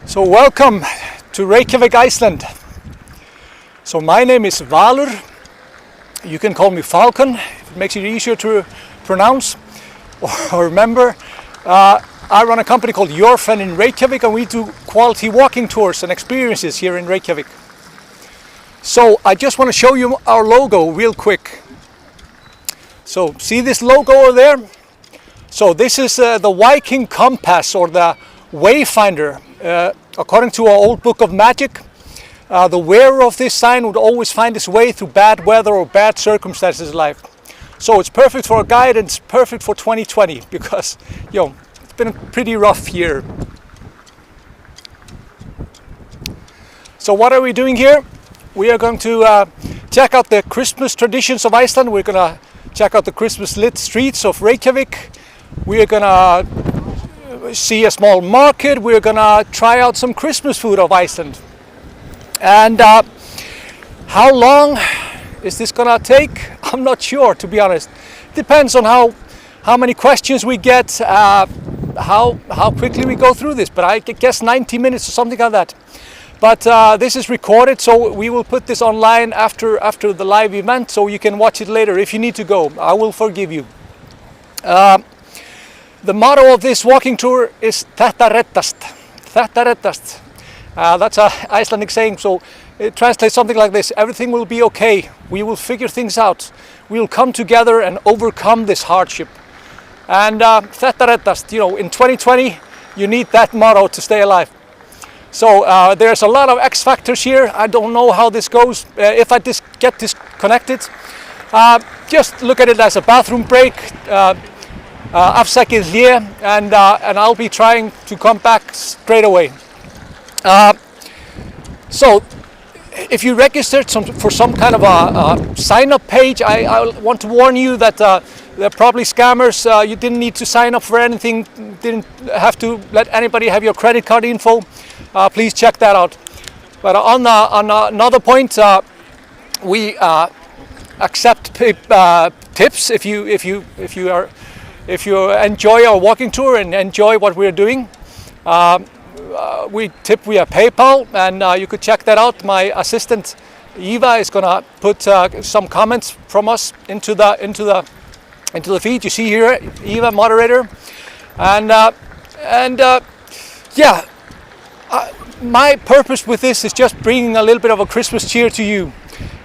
So welcome to Reykjavik, Iceland. So my name is Valur. You can call me Falcon if it makes it easier to pronounce or remember. I run a company called Yorfen in Reykjavik, and we do quality walking tours and experiences here in Reykjavik. So I just want to show you our logo real quick. So see this logo over there? So this is the Viking compass, or the wayfinder. According to our old book of magic, the wearer of this sign would always find his way through bad weather or bad circumstances in life. So it's perfect for a guide, and it's perfect for 2020 because, it's been a pretty rough year. So what are we doing here? We are going to check out the Christmas traditions of Iceland. We're going to check out the Christmas lit streets of Reykjavik. We are going to see a small market. We're going to try out some Christmas food of Iceland. And how long is this going to take? I'm not sure, to be honest. Depends on how many questions we get, how quickly we go through this. But I guess 90 minutes or something like that. But this is recorded, so we will put this online after the live event, so you can watch it later if you need to go. I will forgive you. The motto of this walking tour is "Þetta reddast." Þetta reddast. That's an Icelandic saying, so it translates something like this: everything will be okay. We will figure things out. We will come together and overcome this hardship. And Þetta reddast, in 2020, you need that motto to stay alive. So there's a lot of X factors here. I don't know how this goes. If I get disconnected, just look at it as a bathroom break. Afsakið hlé, and I'll be trying to come back straight away. So if you registered for some kind of a sign-up page, I want to warn you that there are probably scammers. You didn't need to sign up for anything, didn't have to let anybody have your credit card info. Please check that out. But on another point, we accept tips if you enjoy our walking tour and enjoy what we're doing. We tip via PayPal, and you could check that out. My assistant Eva is gonna put some comments from us into the feed. You see here, Eva, moderator, and yeah. My purpose with this is just bringing a little bit of a Christmas cheer to you.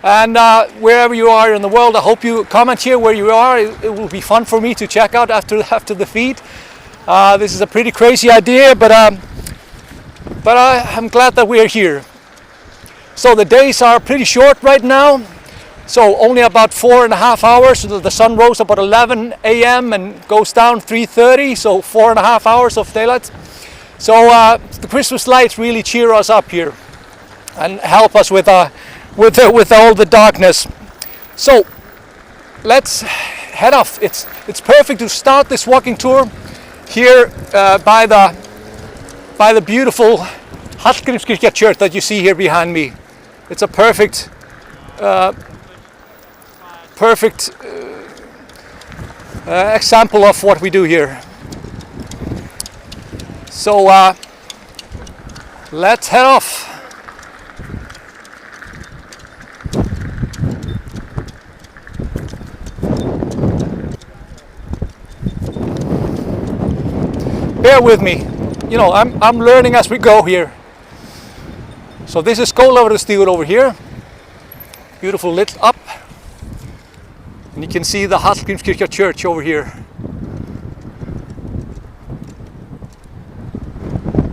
And wherever you are in the world, I hope you comment here where you are. It will be fun for me to check out after the feed. This is a pretty crazy idea, but I'm glad that we are here. So the days are pretty short right now. So only about 4.5 hours. The sun rose about 11 a.m. and goes down 3:30. So 4.5 hours of daylight. So the Christmas lights really cheer us up here and help us with all the darkness. So let's head off. It's perfect to start this walking tour here by the beautiful Hallgrímskirkja church that you see here behind me. It's a perfect example of what we do here. So let's head off. Bear with me. I'm learning as we go here. So this is Skólavörðustígur over here. Beautiful lit up. And you can see the Hallgrímskirkja church over here.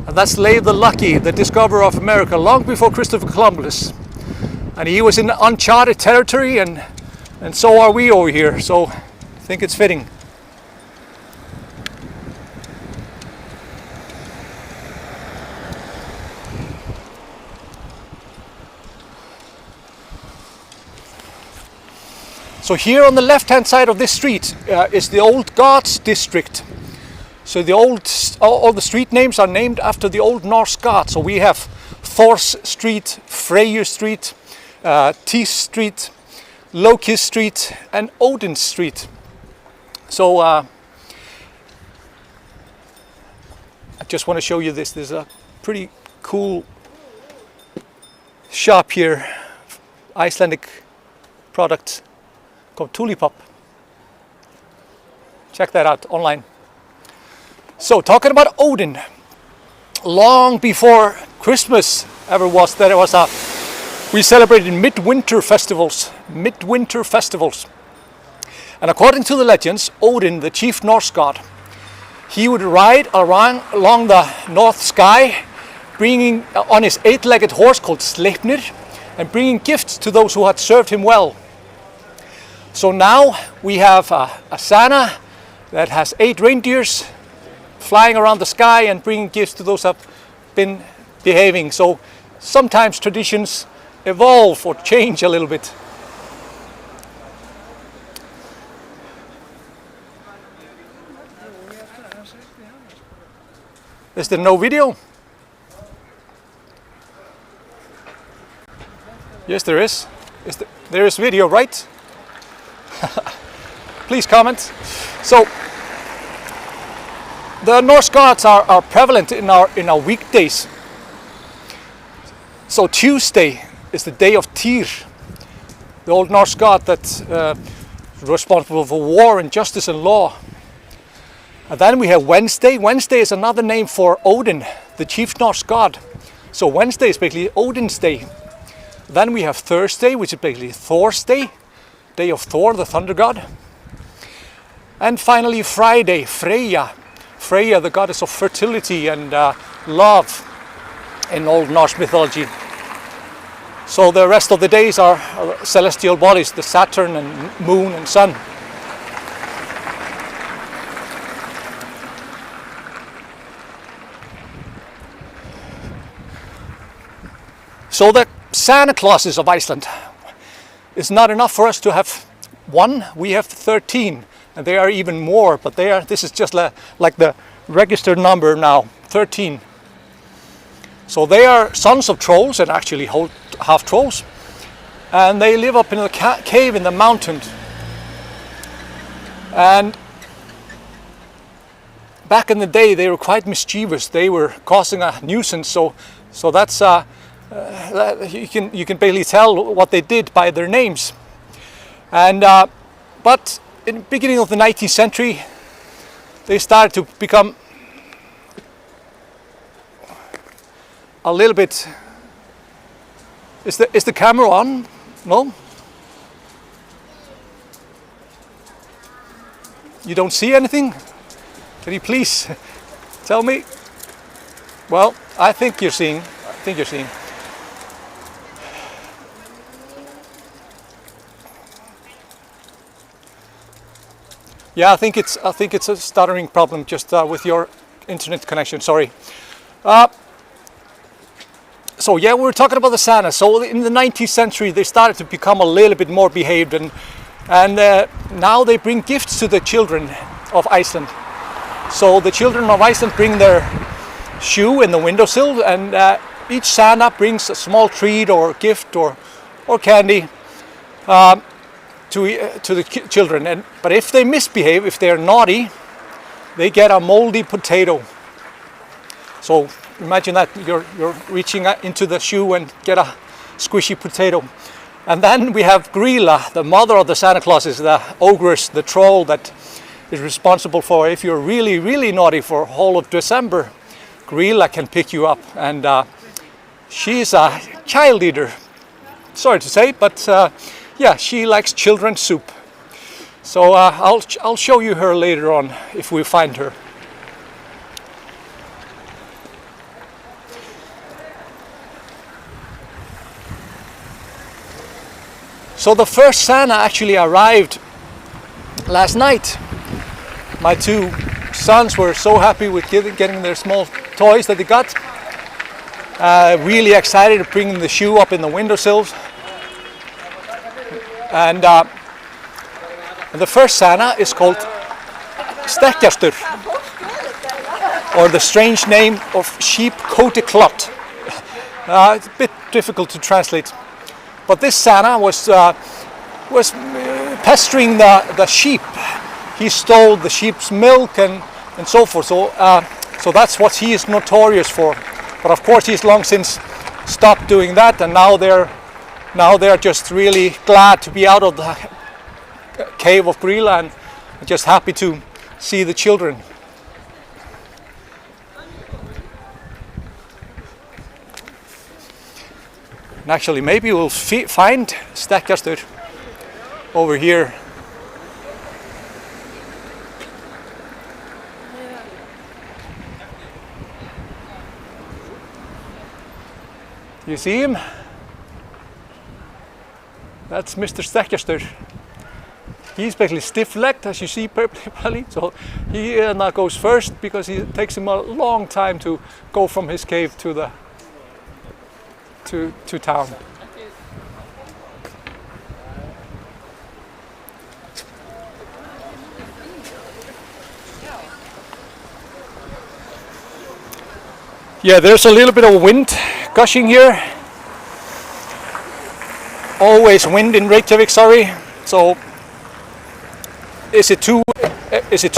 And that's Leif the Lucky, the discoverer of America, long before Christopher Columbus. And he was in uncharted territory, and so are we over here. So I think it's fitting. So here on the left-hand side of this street is the Old Gods district. So all the street names are named after the Old Norse gods. So we have Thor's Street, Freyr Street, Tis Street, Loki's Street, and Odin's Street. So I just want to show you this. There's a pretty cool shop here, Icelandic product called Tulipop. Check that out online. So talking about Odin, long before Christmas ever was, we celebrated midwinter festivals. And according to the legends, Odin, the chief Norse god, he would ride along the north sky, bringing on his 8-legged horse called Sleipnir, and bringing gifts to those who had served him well. So now we have a Santa that has 8 reindeers flying around the sky and bringing gifts to those who have been behaving. So sometimes traditions evolve or change a little bit. Is there no video? Yes, there is. There is video, right? Please comment. So the Norse gods are prevalent in our weekdays. So Tuesday is the day of Tyr, the old Norse god that's responsible for war and justice and law. And then we have Wednesday. Wednesday is another name for Odin, the chief Norse god. So Wednesday is basically Odin's day. Then we have Thursday, which is basically Thor's day, day of Thor, the thunder god. And finally Friday, Freyja. Freyja, the goddess of fertility and love in Old Norse mythology. So the rest of the days are celestial bodies, the Saturn and Moon and Sun. So the Santa Clauses of Iceland is not enough for us to have one. We have 13, and they are even more. But this is just like the registered number now, 13. So they are sons of trolls and actually half trolls, and they live up in a cave in the mountains. And back in the day, they were quite mischievous. They were causing a nuisance. So that's. You can barely tell what they did by their names. And but in the beginning of the 19th century, they started to become a little bit. Is the camera on? No? You don't see anything? Can you please tell me? Well, I think you're seeing. Yeah, I think it's a stuttering problem just with your internet connection. Sorry. So yeah, we were talking about the Santa. So in the 19th century, they started to become a little bit more behaved, and now they bring gifts to the children of Iceland. So the children of Iceland bring their shoe in the windowsill, and each Santa brings a small treat or gift or candy. To the children, but if they misbehave, if they're naughty, they get a moldy potato. So imagine that you're reaching into the shoe and get a squishy potato. And then we have Gryla, the mother of the Santa Clauses, the ogress, the troll that is responsible for if you're really, really naughty for whole of December. Gryla can pick you up, and she's a child eater. Sorry to say, but. Yeah, she likes children's soup. So I'll show you her later on if we find her. So the first Santa actually arrived last night. My 2 sons were so happy with getting their small toys that they got. Really excited to bring the shoe up in the windowsills. And the first Santa is called Stekkjastur, or the strange name of sheep-coated clot. It's a bit difficult to translate, but this Santa was pestering the sheep. He stole the sheep's milk and so forth. So that's what he is notorious for. But of course he's long since stopped doing that, and now they're just really glad to be out of the cave of Gryla and just happy to see the children. And actually maybe we'll find Stekkjarstaur over here. You see him? That's Mr. Stekkjarstaur. He's basically stiff-legged, as you see probably. So he now goes first because it takes him a long time to go from his cave to the to town. Yeah, there's a little bit of wind gushing here. Always wind in Reykjavik, sorry. So is it too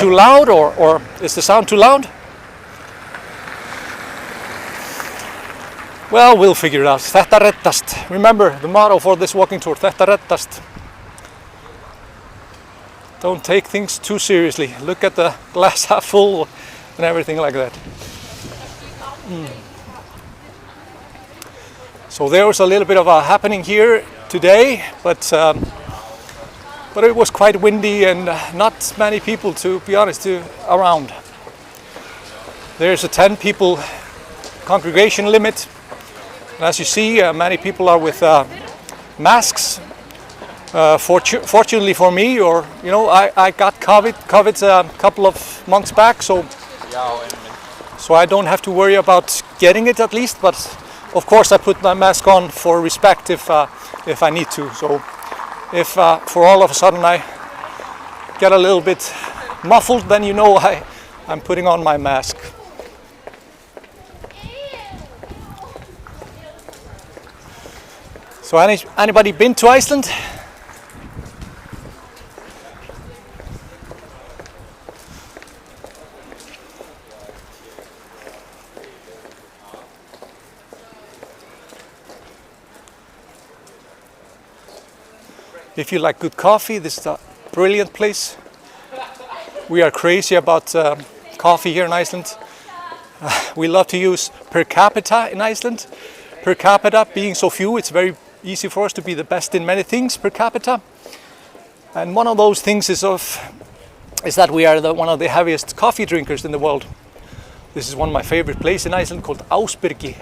loud or is the sound too loud? Well, we'll figure it out. Þetta reddast. Remember the motto for this walking tour, Þetta reddast. Don't take things too seriously. Look at the glass half full and everything like that. So there was a little bit of a happening here today, but it was quite windy and not many people, to be honest, around. There's a 10 people congregation limit. And as you see, many people are with masks. Fortunately for me, or I got COVID a couple of months back, so I don't have to worry about getting it at least. But of course, I put my mask on for respect if I need to. So if for all of a sudden I get a little bit muffled, then I'm putting on my mask. So anybody been to Iceland? If you like good coffee, this is a brilliant place. We are crazy about coffee here in Iceland. We love to use per capita in Iceland. Per capita being so few, it's very easy for us to be the best in many things per capita. And one of those things is that we are one of the heaviest coffee drinkers in the world. This is one of my favorite places in Iceland called Ásbyrgi.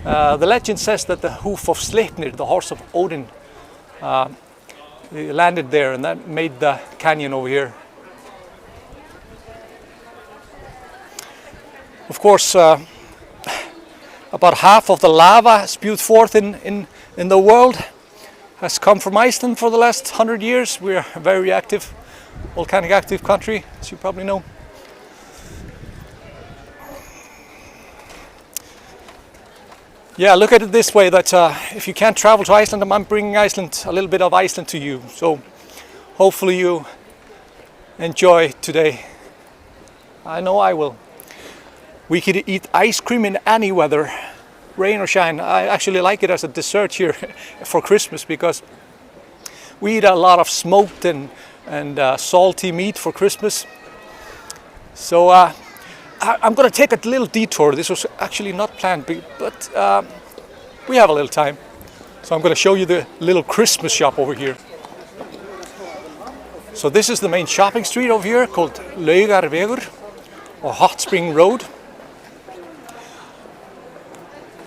The legend says that the hoof of Sleipnir, the horse of Odin, landed there, and that made the canyon over here. Of course, about half of the lava spewed forth in the world has come from Iceland for the last 100 years. We're a very active, volcanic active country, as you probably know. Yeah, look at it this way, that if you can't travel to Iceland, I'm bringing Iceland, a little bit of Iceland to you. So hopefully you enjoy today. I know I will. We could eat ice cream in any weather, rain or shine. I actually like it as a dessert here for Christmas because we eat a lot of smoked and salty meat for Christmas. So I'm going to take a little detour. This was actually not planned, but we have a little time. So I'm going to show you the little Christmas shop over here. So this is the main shopping street over here called Laugarvegur, or Hot Spring Road.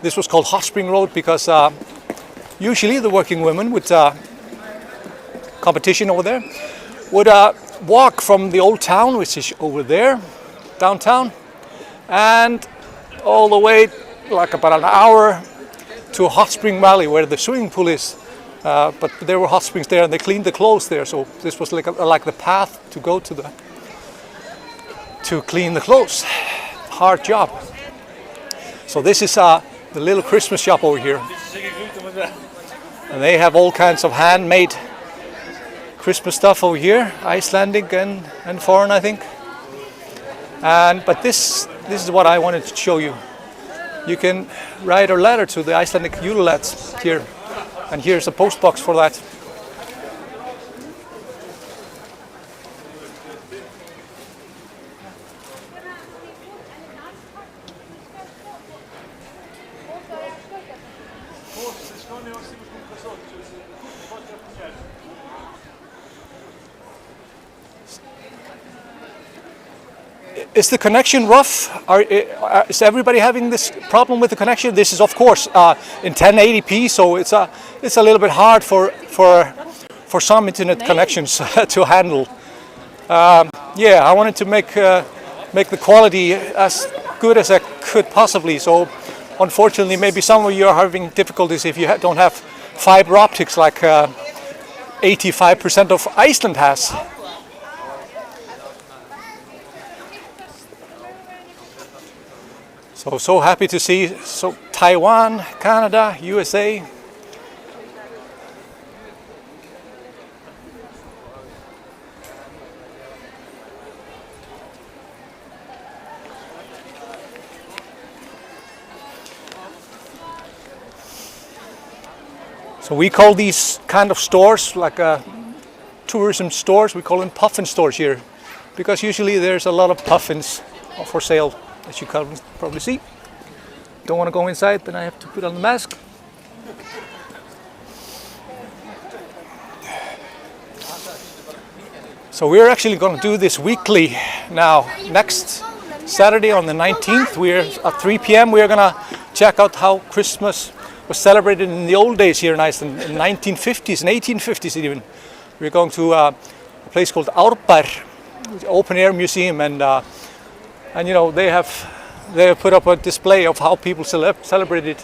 This was called Hot Spring Road because usually the working women with competition over there would walk from the old town, which is over there, downtown, and all the way like about an hour to Hot Spring Valley where the swimming pool is. But there were hot springs there and they cleaned the clothes there, so this was like the path to go to clean the clothes. Hard job. So this is the little Christmas shop over here. And they have all kinds of handmade Christmas stuff over here, Icelandic and foreign, I think. But this is what I wanted to show you. you can write a letter to the Icelandic Yule Lads here. And here's a post box for that. Is the connection rough? Is everybody having this problem with the connection? This is, of course, in 1080p, so it's a little bit hard for some internet connections to handle. Yeah, I wanted to make the quality as good as I could possibly. So, unfortunately, maybe some of you are having difficulties if you don't have fiber optics like 85% of Iceland has. So happy to see Taiwan, Canada, USA. So we call these kind of stores, like tourism stores, we call them puffin stores here, because usually there's a lot of puffins for sale. As you can probably see. Don't want to go inside, then I have to put on the mask. So we're actually going to do this weekly now. Next Saturday on the 19th, we're at 3 p.m. we're going to check out how Christmas was celebrated in the old days here in Iceland, in 1950s and 1850s even. We're going to a place called Árbær, open air museum, and you know, they have put up a display of how people celebrated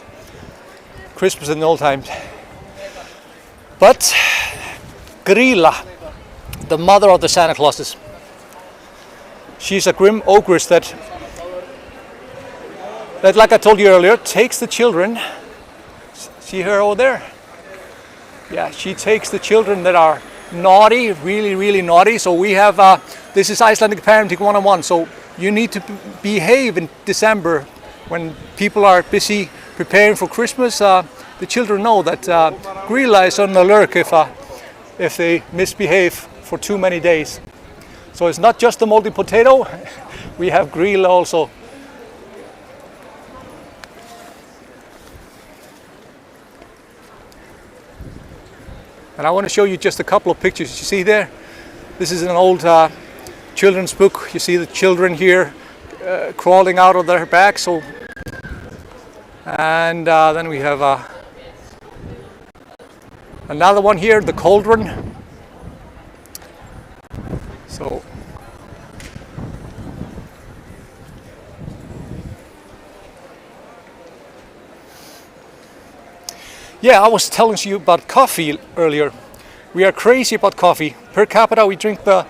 Christmas in the old times. But Gryla, the mother of the Santa Clauses, she's a grim ogress that, like I told you earlier, takes the children. See her over there? Yeah, she takes the children that are naughty, really, really naughty. So we have, this is Icelandic Parenting 101. So you need to behave in December when people are busy preparing for Christmas. The children know that Gryla is on the lurk if they misbehave for too many days. So it's not just the moldy potato, we have Gryla also. And I want to show you just a couple of pictures. You see there? This is an old children's book. You see the children here crawling out of their bags. So, and then we have another one here, the cauldron. So, yeah, I was telling you about coffee earlier. We are crazy about coffee. Per capita, we drink the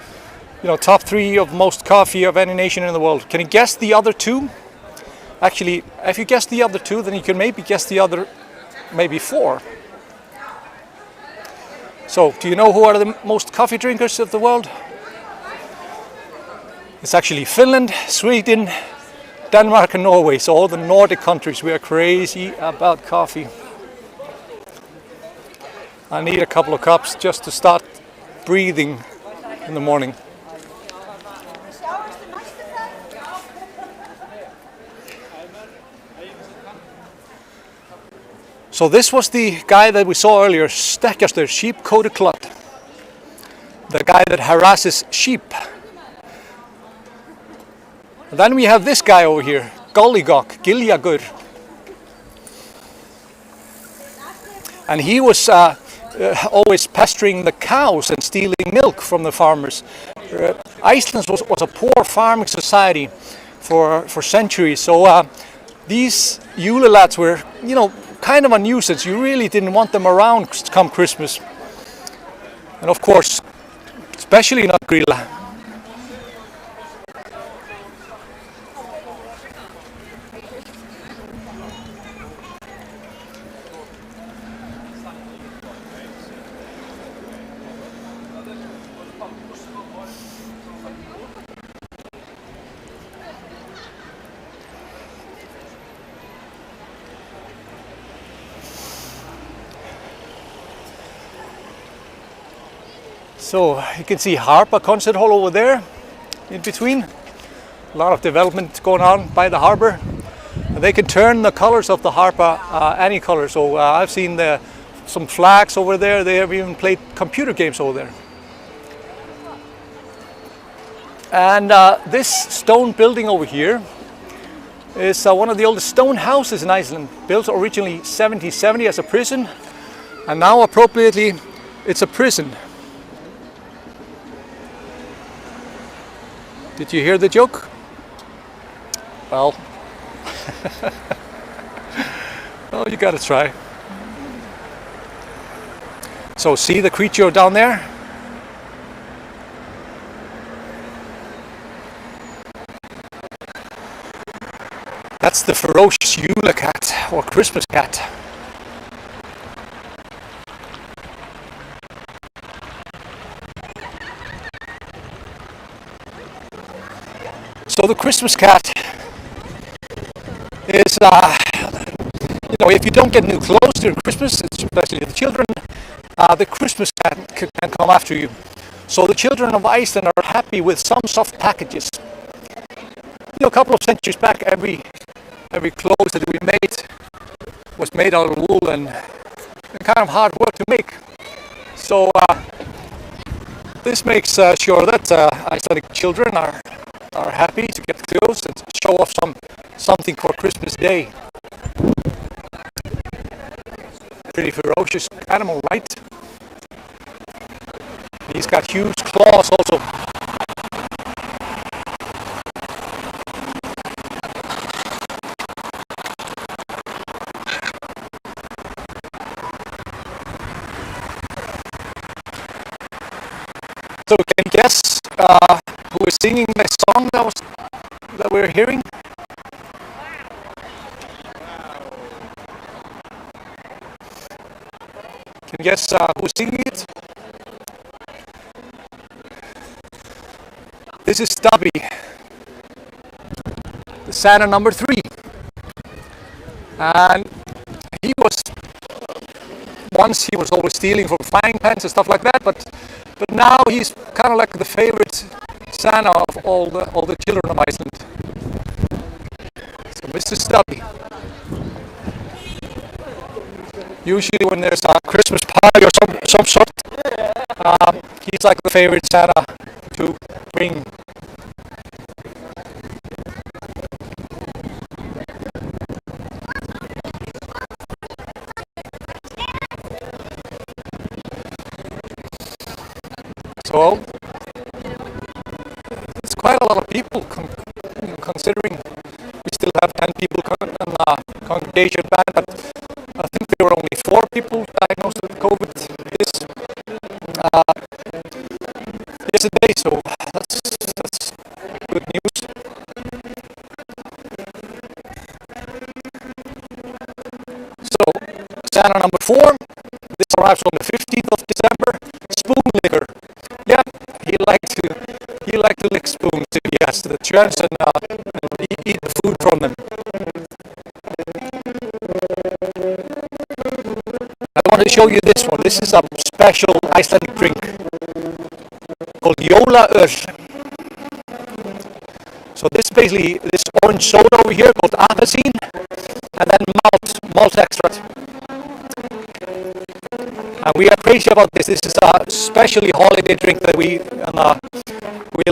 top 3 of most coffee of any nation in the world. Can you guess the other 2? Actually, if you guess the other 2, then you can maybe guess the other, maybe 4. So, do you know who are the most coffee drinkers of the world? It's actually Finland, Sweden, Denmark and Norway. So all the Nordic countries, we are crazy about coffee. I need a couple of cups just to start breathing in the morning. So this was the guy that we saw earlier, Stekkjastur, sheep-coated clod. The guy that harasses sheep. And then we have this guy over here, Gollygok, Giljagur. And he was always pestering the cows and stealing milk from the farmers. Iceland was a poor farming society for centuries. So these Yule Lads were, kind of a nuisance. You really didn't want them around come Christmas. And of course, especially not Gryla. So you can see Harpa concert hall over there in between. A lot of development going on by the harbor. They can turn the colors of the Harpa any color. So I've seen some flags over there. They have even played computer games over there. And this stone building over here is one of the oldest stone houses in Iceland, built originally 1770 as a prison, and now appropriately it's a prison. Did you hear the joke? Well, well, you gotta try. So see the creature down there? That's the ferocious Yule Cat, or Christmas cat. So the Christmas cat is, if you don't get new clothes during Christmas, especially the children, the Christmas cat can come after you. So the children of Iceland are happy with some soft packages. A couple of centuries back, every clothes that we made was made out of wool and kind of hard work to make. So this makes sure that Icelandic children are happy to get clothes and show off something for Christmas Day. Pretty ferocious animal, right? He's got huge claws also. So can you guess who is singing the song that we're hearing? Can you guess who's singing it? This is Stubby, the Santa number 3. And once he was always stealing from frying pans and stuff like that, but now he's kind of like the favorite Santa of all the children of Iceland. So Mr. Stubby. Usually when there's a Christmas party or some sort, he's like the favorite Santa to bring. So it's quite a lot of people considering we still have 10 people in the congregation band, but I think there were only 4 people diagnosed with COVID yesterday, so that's good news. So Santa number 4, this arrives on the 15th of December. Spoon licker. Yeah, he liked to lick spoons if he has the chance and eat the food from them. I want to show you this one. This is a special Icelandic drink called Yule Lads. So this orange soda over here called apelsine, and then malt extract. And we are crazy about this. This is a specially holiday drink that we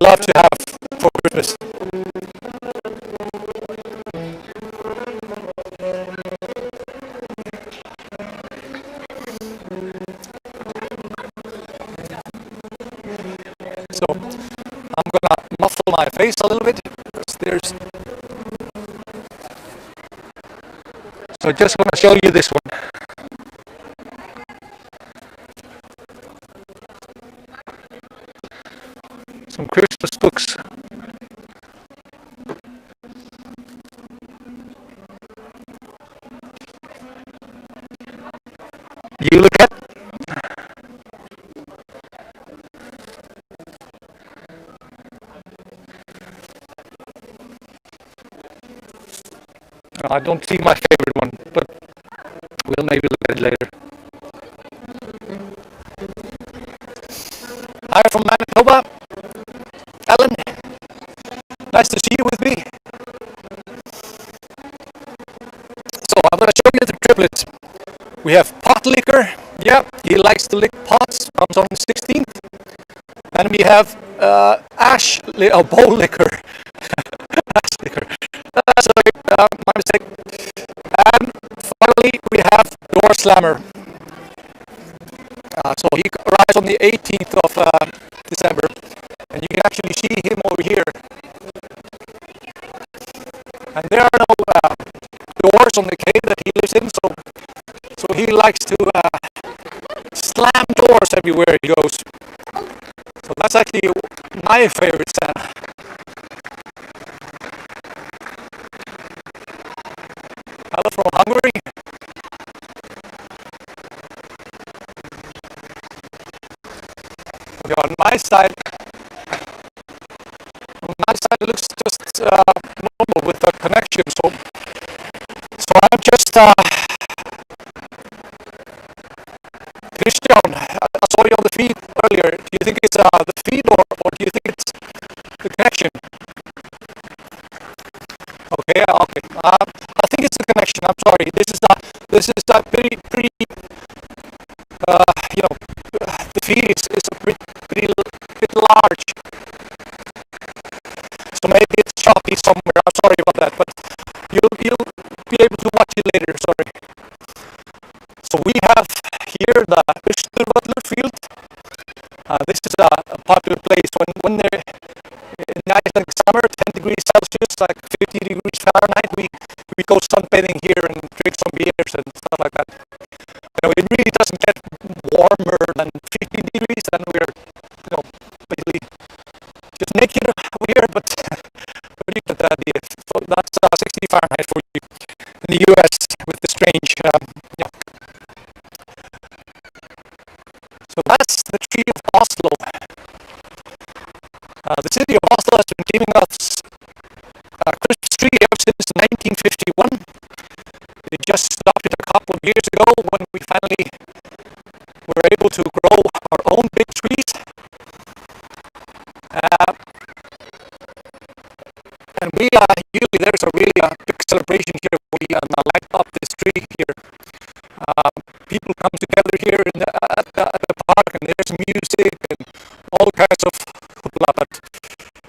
love to have for Christmas. So I'm gonna muffle my face a little bit because so just want to show you this one. Some Christmas books. Yule Cat. I don't see my favorite one, but we'll maybe look at it later. So I'm going to show you the triplets. We have pot liquor. Yeah, he likes to lick pots. Comes on the 16th. And we have bowl liquor. Ash liquor. Sorry, my mistake. And finally, we have door slammer. So he arrives on the 18th of December, and you can actually see him over here. And there are no doors on the cave that he lives in, so he likes to slam doors everywhere he goes. So that's actually my favorite Santa. Hello from Hungary. Okay, on my side it looks just normal with the connection. So I'm just Christian. I saw you on the feed earlier. Do you think it's the feed or do you think it's the connection? Okay. I think it's the connection. I'm sorry. This is pretty. The feed is a pretty bit large. So maybe it's choppy somewhere. I'm sorry about that, but you'll be able to watch it later. Sorry. So we have here the Östervöllur field. This is a popular place when they're in the Icelandic summer, 10 degrees Celsius, like 50 degrees Fahrenheit. We go sunbathing here and drink some beers and stuff like that. It really doesn't get warmer than 15 degrees, and we're basically just naked over here, but you get the idea. So that's 60 Fahrenheit for you in the US with the strange, So that's the tree of Oslo. The city of Oslo has been giving us a Christmas tree ever since 1951. They just stopped it a couple of years ago when we finally were able to grow our own big trees. And we usually there's a really big celebration here. We light up this tree here. People come together here at the park, and there's music and all kinds of hoopla. But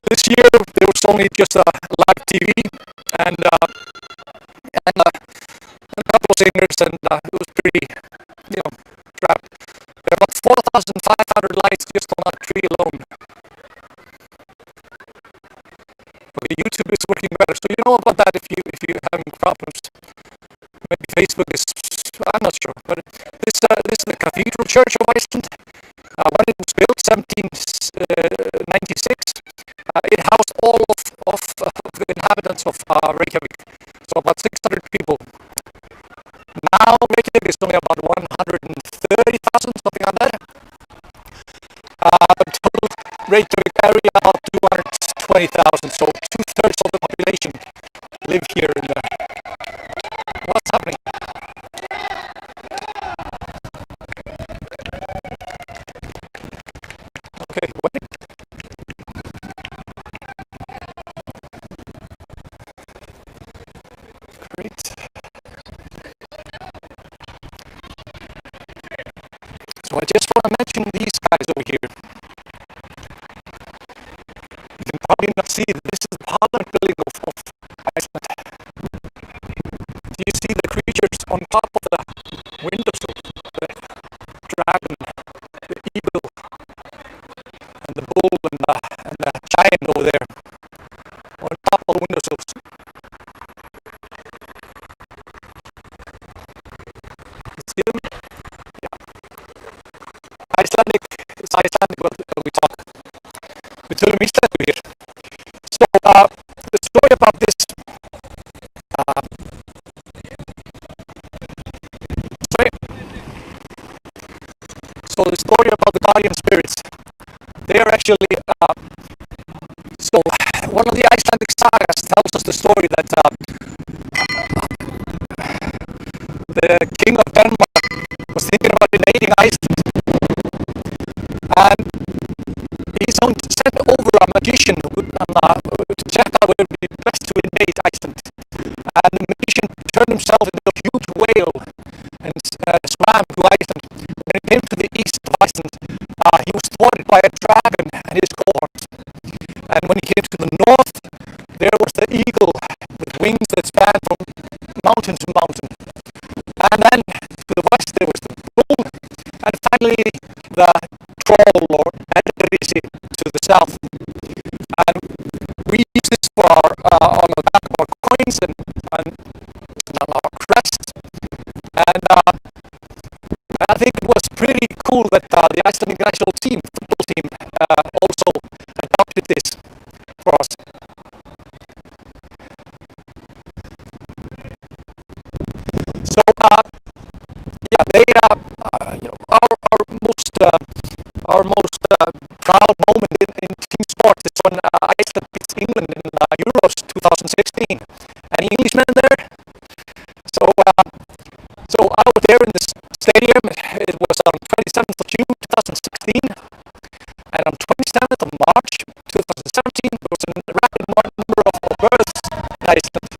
this year there was only just live TV and a couple of singers, and it was pretty, crap. There are about 4,500 lights just on that tree alone. Okay, YouTube is working better, so you know about that if you're having problems. Maybe Facebook is, I'm not sure, but this is the Cathedral Church of Iceland. When it was built, 1796, it housed all of the inhabitants of Reykjavik, so about 600 people. Now Reykjavik is only about 130,000, something like that. Total Reykjavik area about 220,000, so 2/3 of the population live here in the. What's happening? Okay, wait. Great. So I just want to mention these guys over here. You can probably not see that this is the Parliament building of Iceland. Do you see the creatures on top of the windows of the dragon, the eagle, and the bull, and the giant over there on top of the windowsills? You see them? Yeah. Icelandic, it's Icelandic what we talk. We tell them Icelandic here. So, the story about this So the story about the guardian spirits, they are actually, so one of the Icelandic sagas tells us the story that the king of Denmark was thinking about invading Iceland, and he sent over a magician to check out where it would be best to invade Iceland, and the magician turned himself into a sailed and swam to Iceland. When he came to the east of Iceland, he was thwarted by a dragon and his cohorts. And when he came to the north, there was the eagle with wings that span from mountain to mountain. And then to the west there was the bull, and finally the troll or Grýla to the south. And we use this for on the back of our coins and on our crests. And I think it was pretty cool that the Icelandic national team, football team, also adopted this for us. So yeah, they our most proud moment in team sports is when Iceland beats England in Euros 2016. Any Englishmen there? So out there in the stadium, it was on 27th of June 2016, and on 27th of March 2017 there was a record number of births in Iceland.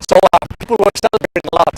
So people were celebrating a lot.